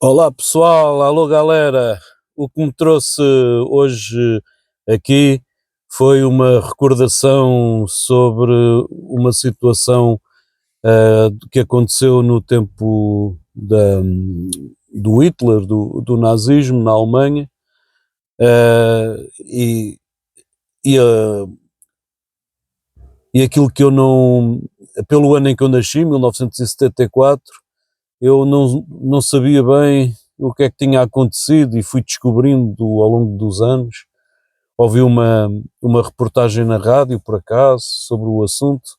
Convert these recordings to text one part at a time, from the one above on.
Olá pessoal, alô galera. O que me trouxe hoje aqui foi uma recordação sobre uma situação que aconteceu no tempo do Hitler, do nazismo na Alemanha, e, e, ah, e aquilo que eu não, pelo ano em que eu nasci, 1974, eu não sabia bem o que é que tinha acontecido e fui descobrindo ao longo dos anos. Ouvi uma reportagem na rádio, por acaso, sobre o assunto,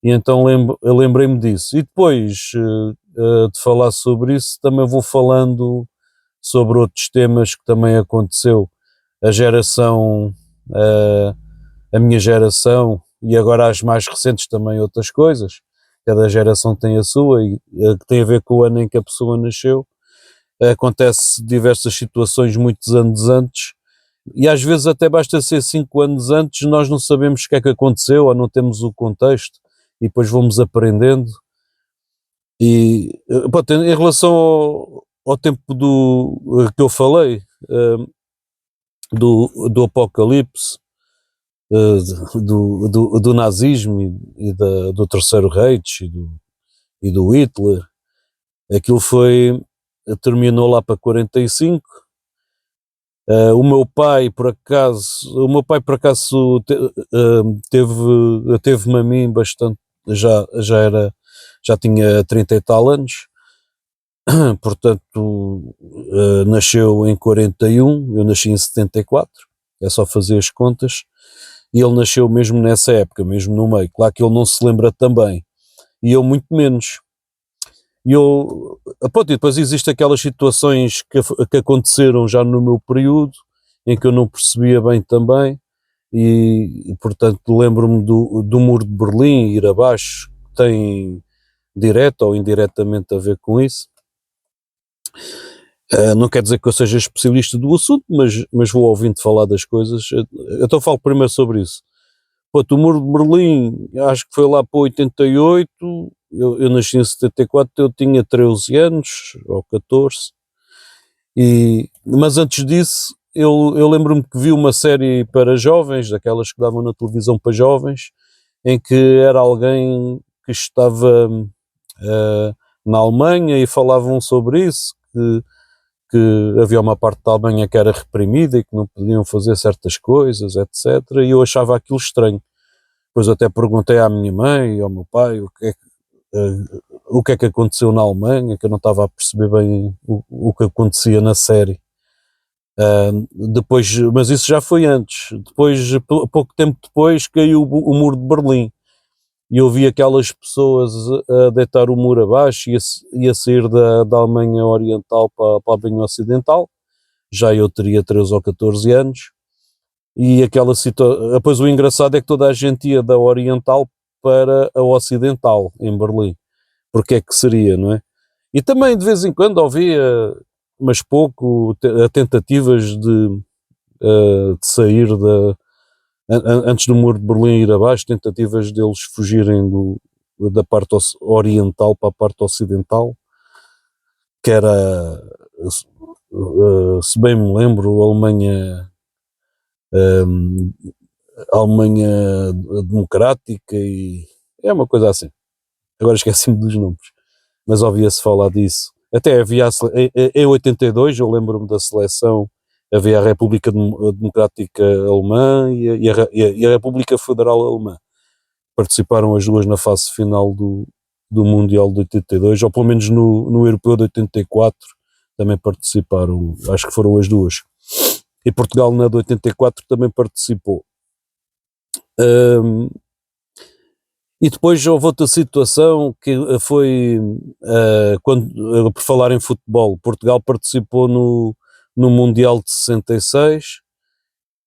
e então eu lembrei-me disso. E depois de falar sobre isso, também vou falando sobre outros temas que também aconteceu. A geração, eh, a minha geração, e agora as mais recentes também outras coisas. Cada geração tem a sua, e que tem a ver com o ano em que a pessoa nasceu. Acontece diversas situações muitos anos antes, e às vezes até basta ser 5 anos antes, nós não sabemos o que é que aconteceu ou não temos o contexto, e depois vamos aprendendo. E pronto, em relação ao tempo que eu falei, eh, do Apocalipse, do nazismo do Terceiro Reich e do Hitler, aquilo terminou lá para 45. O meu pai por acaso teve-me a mim bastante, já tinha 30 e tal anos, portanto nasceu em 41, eu nasci em 74, é só fazer as contas, e ele nasceu mesmo nessa época, mesmo no meio. Claro que ele não se lembra também, e eu muito menos. Pronto, e depois existem aquelas situações que aconteceram já no meu período, em que eu não percebia bem também, portanto lembro-me do Muro de Berlim ir abaixo, que tem direto ou indiretamente a ver com isso. Não quer dizer que eu seja especialista do assunto, mas vou ouvindo falar das coisas. Então falo primeiro sobre isso. Pronto, o Muro de Berlim, acho que foi lá para 88, eu nasci em 74, eu tinha 13 anos, ou 14, mas antes disso, eu lembro-me que vi uma série para jovens, daquelas que davam na televisão para jovens, em que era alguém que estava na Alemanha e falavam sobre isso, que havia uma parte da Alemanha que era reprimida e que não podiam fazer certas coisas, etc. E eu achava aquilo estranho. Depois até perguntei à minha mãe e ao meu pai o que é que aconteceu na Alemanha, que eu não estava a perceber bem o que acontecia na série. Depois, mas isso já foi antes. Depois, pouco tempo depois, caiu o muro de Berlim. E eu vi aquelas pessoas a deitar o muro abaixo e a sair da Alemanha Oriental para a Alemanha Ocidental. Já eu teria 13 ou 14 anos. E aquela situação. Depois o engraçado é que toda a gente ia da Oriental para a Ocidental, em Berlim. Porque é que seria, não é? E também de vez em quando havia, mas pouco, tentativas de sair antes do muro de Berlim ir abaixo, tentativas deles fugirem da parte oriental para a parte ocidental, que era, se bem me lembro, a Alemanha Democrática, e é uma coisa assim. Agora esqueci-me dos nomes, mas ouvia-se falar disso. Até havia em 82, eu lembro-me da seleção, havia a República Democrática Alemã e a República Federal Alemã. Participaram as duas na fase final do Mundial de 82, ou pelo menos no Europeu de 84 também participaram, acho que foram as duas. E Portugal na de 84 também participou. E depois houve outra situação que foi, por falar em futebol, Portugal participou no Mundial de 66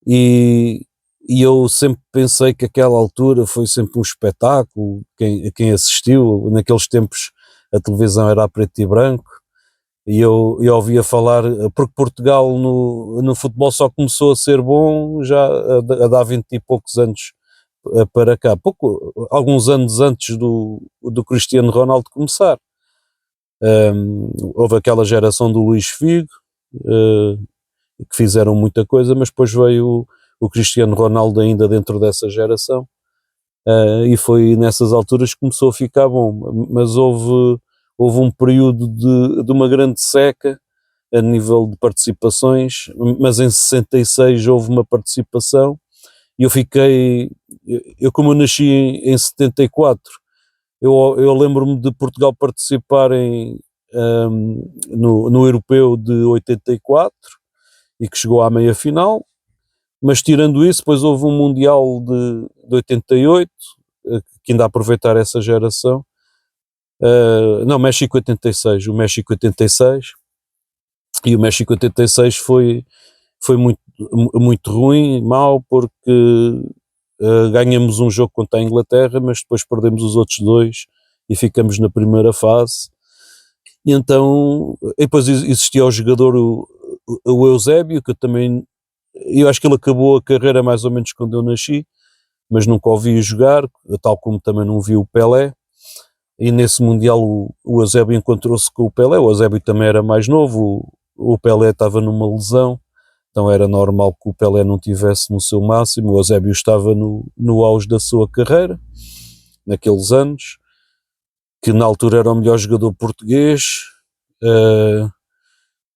e, e eu sempre pensei que aquela altura foi sempre um espetáculo, quem assistiu, naqueles tempos a televisão era a preto e branco, e eu ouvia falar, porque Portugal no futebol só começou a ser bom já a dar 20 e poucos anos para cá, alguns anos antes do Cristiano Ronaldo começar. Houve aquela geração do Luís Figo, que fizeram muita coisa, mas depois veio o Cristiano Ronaldo ainda dentro dessa geração, e foi nessas alturas que começou a ficar bom, mas houve um período de uma grande seca a nível de participações, mas em 66 houve uma participação, e eu como eu nasci em 74, eu lembro-me de Portugal participar no Europeu de 84, e que chegou à meia final, mas tirando isso, depois houve um Mundial de 88, que ainda a aproveitar essa geração, não, México 86, o México 86, e o México 86 foi muito, muito ruim, mau, porque ganhamos um jogo contra a Inglaterra, mas depois perdemos os outros dois e ficamos na primeira fase. E então, e depois existia o jogador, o Eusébio, que eu acho que ele acabou a carreira mais ou menos quando eu nasci, mas nunca o vi jogar, tal como também não vi o Pelé. E nesse Mundial o Eusébio encontrou-se com o Pelé. O Eusébio também era mais novo, o Pelé estava numa lesão, então era normal que o Pelé não estivesse no seu máximo. O Eusébio estava no auge da sua carreira, naqueles anos, que na altura era o melhor jogador português,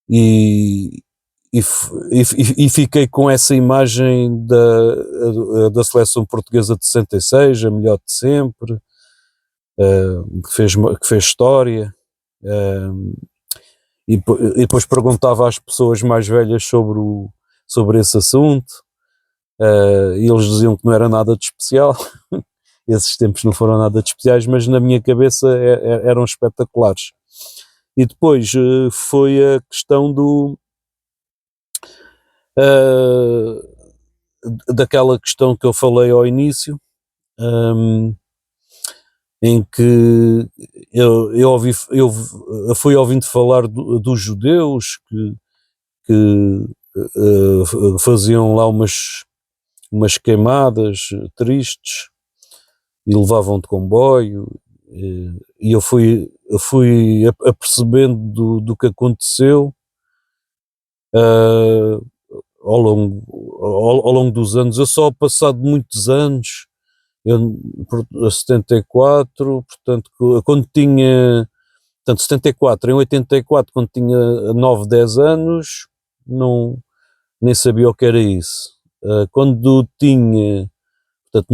e, e fiquei com essa imagem da seleção portuguesa de 66, a melhor de sempre, que fez história, e depois perguntava às pessoas mais velhas sobre esse assunto, e eles diziam que não era nada de especial. Esses tempos não foram nada de especiais, mas na minha cabeça eram espetaculares. E depois foi a questão daquela questão que eu falei ao início, em que eu fui ouvindo falar dos judeus que faziam lá umas queimadas tristes e levavam de comboio, e eu fui apercebendo do que aconteceu ao longo dos anos. Eu só passado muitos anos, 74, portanto, quando tinha, portanto, 74, em 84, quando tinha 9, 10 anos, nem sabia o que era isso. Quando tinha, portanto,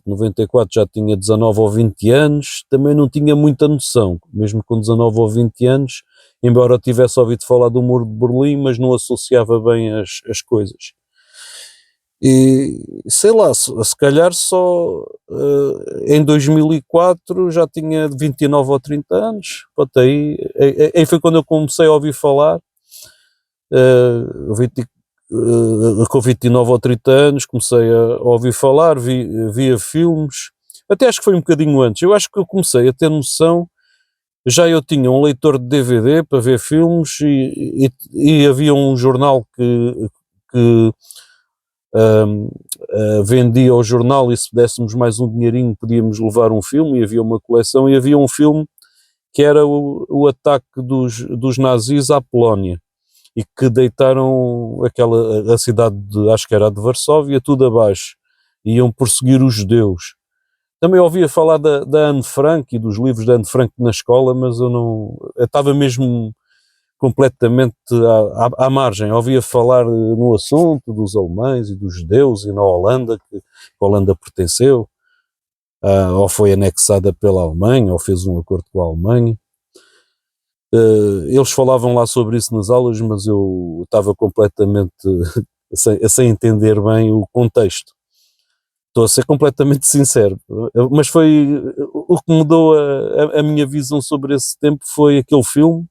94 já tinha 19 ou 20 anos, também não tinha muita noção, mesmo com 19 ou 20 anos, embora eu tivesse ouvido falar do Muro de Berlim, mas não associava bem as coisas. E sei lá, se calhar só em 2004 já tinha 29 ou 30 anos, pronto, aí foi quando eu comecei a ouvir falar, com 29 ou 30 anos comecei a ouvir falar, via filmes, até acho que foi um bocadinho antes. Eu acho que eu comecei a ter noção, já eu tinha um leitor de DVD para ver filmes, e havia um jornal que vendia o jornal, e se dessemos mais um dinheirinho podíamos levar um filme, e havia uma coleção, e havia um filme que era o ataque dos nazis à Polónia, e que deitaram a cidade acho que era de Varsóvia, tudo abaixo, e iam perseguir os judeus. Também ouvia falar da Anne Frank e dos livros da Anne Frank na escola, mas eu estava mesmo completamente à margem. Ouvia falar no assunto dos alemães e dos judeus, e na Holanda, que a Holanda pertenceu, ou foi anexada pela Alemanha, ou fez um acordo com a Alemanha. Eles falavam lá sobre isso nas aulas, mas eu estava completamente sem entender bem o contexto. Estou a ser completamente sincero, mas foi o que mudou a minha visão sobre esse tempo. Foi aquele filme,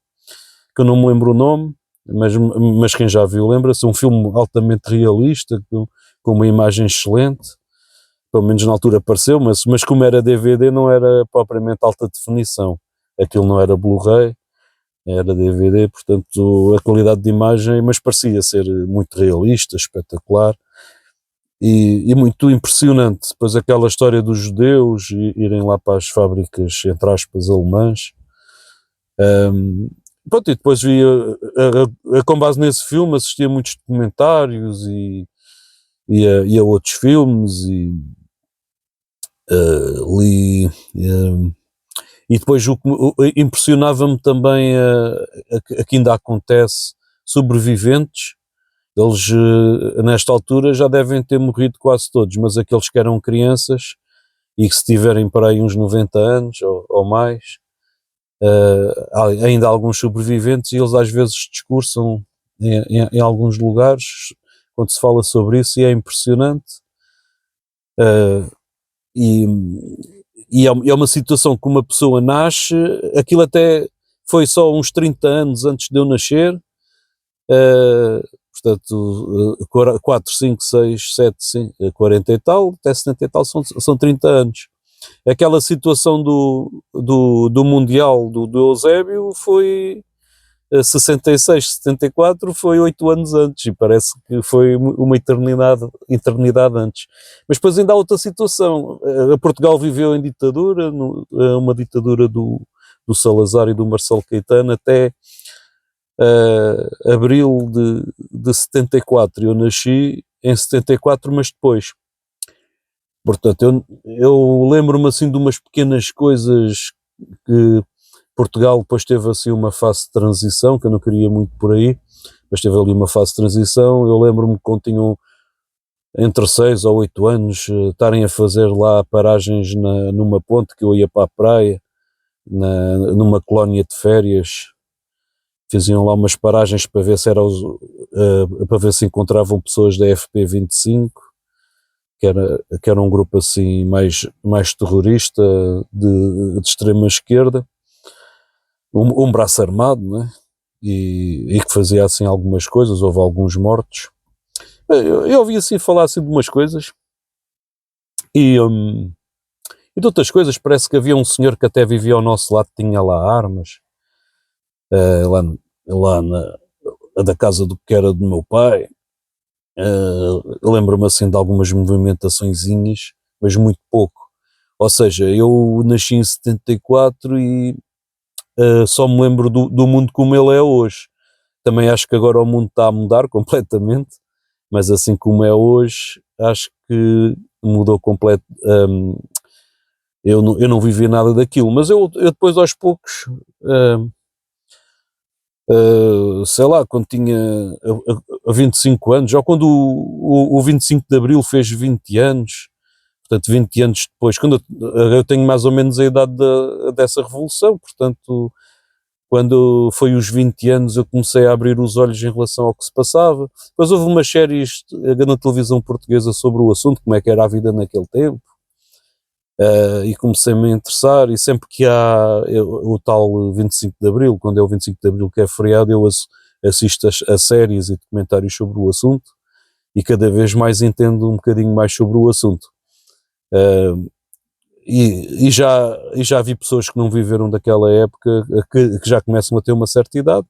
que eu não me lembro o nome, mas quem já viu lembra-se. Um filme altamente realista, com uma imagem excelente, pelo menos na altura pareceu, mas como era DVD não era propriamente alta definição, aquilo não era Blu-ray, era DVD, portanto a qualidade de imagem, mas parecia ser muito realista, espetacular, e muito impressionante. Depois aquela história dos judeus irem lá para as fábricas, entre aspas, alemãs, Um, Pronto, e depois via, com base nesse filme, assistia a muitos documentários e a outros filmes li. E depois impressionava-me também a que ainda acontece sobreviventes. Eles, nesta altura, já devem ter morrido quase todos, mas aqueles que eram crianças e que se tiverem para aí uns 90 anos ou mais, ainda há alguns sobreviventes, e eles às vezes discursam em alguns lugares quando se fala sobre isso, e é impressionante. E, é uma situação que uma pessoa nasce, aquilo até foi só uns 30 anos antes de eu nascer, portanto 4, 5, 6, 7, 40 e tal, até 70 e tal, são 30 anos. Aquela situação do Mundial do Eusébio foi 66, 74, foi 8 anos antes, e parece que foi uma eternidade antes. Mas depois ainda há outra situação. Portugal viveu em ditadura, uma ditadura do Salazar e do Marcelo Caetano até abril de 74. Eu nasci em 74, mas depois. Portanto, eu lembro-me assim de umas pequenas coisas que Portugal depois teve assim uma fase de transição, que eu não queria muito por aí, mas teve ali uma fase de transição. Eu lembro-me que quando tinham entre 6 ou 8 anos estarem a fazer lá paragens numa ponte que eu ia para a praia, numa colónia de férias, faziam lá umas paragens para ver se para ver se encontravam pessoas da FP25, que era um grupo assim mais terrorista, de extrema esquerda, um braço armado, né? E que fazia assim algumas coisas, houve alguns mortos. Eu ouvi assim falar assim de umas coisas e de outras coisas. Parece que havia um senhor que até vivia ao nosso lado, tinha lá armas, lá da casa do que era do meu pai. Lembro-me assim de algumas movimentaçõezinhas, mas muito pouco. Ou seja, eu nasci em 74 e só me lembro do mundo como ele é hoje. Também acho que agora o mundo está a mudar completamente, mas assim como é hoje, acho que mudou completo. Eu não vivi nada daquilo, mas eu depois aos poucos, sei lá, quando tinha a 25 anos, ou quando o 25 de Abril fez 20 anos, portanto 20 anos depois, quando eu tenho mais ou menos a idade dessa revolução, portanto quando foi os 20 anos eu comecei a abrir os olhos em relação ao que se passava. Depois houve umas séries na televisão portuguesa sobre o assunto, como é que era a vida naquele tempo, e comecei-me a interessar, e sempre que há o tal 25 de Abril, quando é o 25 de Abril que é feriado, eu assisto a séries e documentários sobre o assunto, e cada vez mais entendo um bocadinho mais sobre o assunto. E já vi pessoas que não viveram daquela época, que já começam a ter uma certa idade,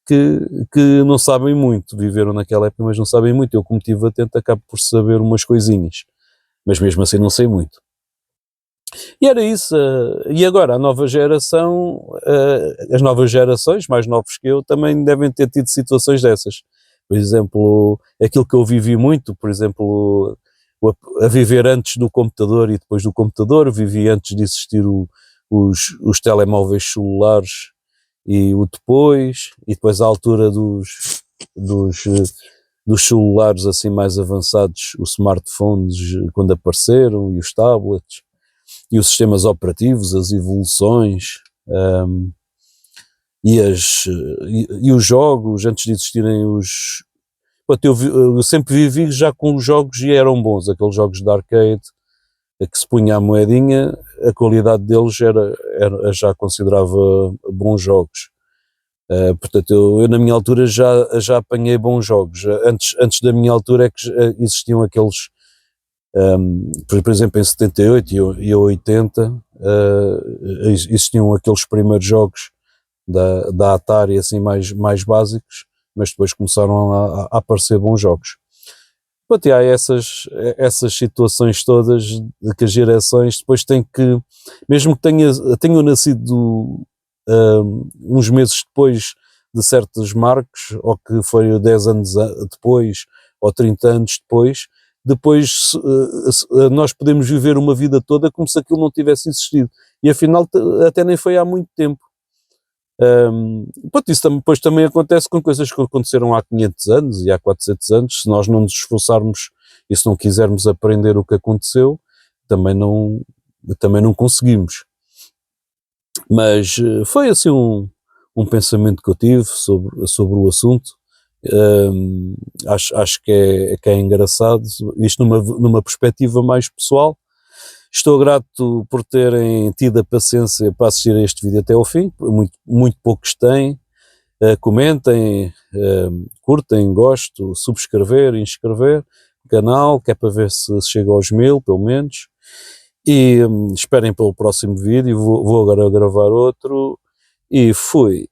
que não sabem muito, viveram naquela época, mas não sabem muito. Eu, como estive atento, acabo por saber umas coisinhas, mas mesmo assim não sei muito. E era isso. E agora, a nova geração, as novas gerações, mais novos que eu, também devem ter tido situações dessas. Por exemplo, aquilo que eu vivi muito, por exemplo, a viver antes do computador e depois do computador, vivi antes de existir os telemóveis celulares e o depois, e depois à altura dos, dos celulares assim mais avançados, os smartphones quando apareceram, e os tablets, e os sistemas operativos, as evoluções, e os jogos, antes de existirem os... Eu sempre vivi já com os jogos e eram bons, aqueles jogos de arcade, que se punha a moedinha, a qualidade deles já considerava bons jogos. Portanto, eu na minha altura já apanhei bons jogos. Antes da minha altura é que existiam aqueles, por exemplo, em 78 e 80, existiam aqueles primeiros jogos da Atari, assim, mais básicos, mas depois começaram a aparecer bons jogos. Pronto, e há essas situações todas de que as gerações depois têm que, mesmo que tenham nascido uns meses depois de certos marcos, ou que foi 10 anos depois, ou 30 anos depois nós podemos viver uma vida toda como se aquilo não tivesse existido, e afinal até nem foi há muito tempo. Pronto, isso depois também acontece com coisas que aconteceram há 500 anos e há 400 anos, se nós não nos esforçarmos e se não quisermos aprender o que aconteceu, também não conseguimos. Mas foi assim um pensamento que eu tive sobre o assunto. Acho que é engraçado, isto numa perspectiva mais pessoal. Estou grato por terem tido a paciência para assistir a este vídeo até ao fim, muito poucos têm. Comentem, curtem, gosto, subscrever, inscrever o canal, que é para ver se chega aos 1000 pelo menos, e esperem pelo próximo vídeo. Vou agora gravar outro, e fui.